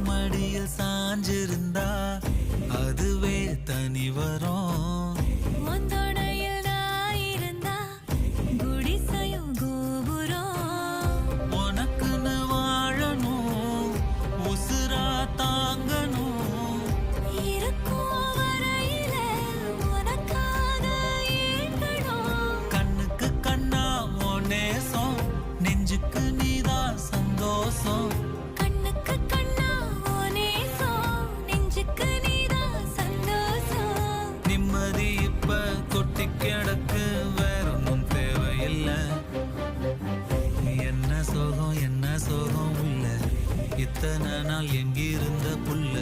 மடியில் சாஞ்சிருந்தா அதுவே தனி வரும். உந்தோடையில் நான் இருந்தா குடிசையும் கோபுரம். உனக்குன்னு வாழணும், உசுரா தாங்கணும். இருக்கும் வரையில உனக்காக ஏங்கணும். கண்ணுக்கு கண்ணா உன் நேசம், நெஞ்சுக்கு நீதான் சந்தோஷம். கண்ணுக்கு கண்ணா உன் நேசம், நெஞ்சுக்கு நீதான் சந்தோஷம். நிம்மதி இப்ப கொட்டி கிடக்கு, வேற ஒன்றும் தேவையில்லை. என்ன சோகம் உள்ள, இத்தனை நாள் எங்கிருந்த புள்ள.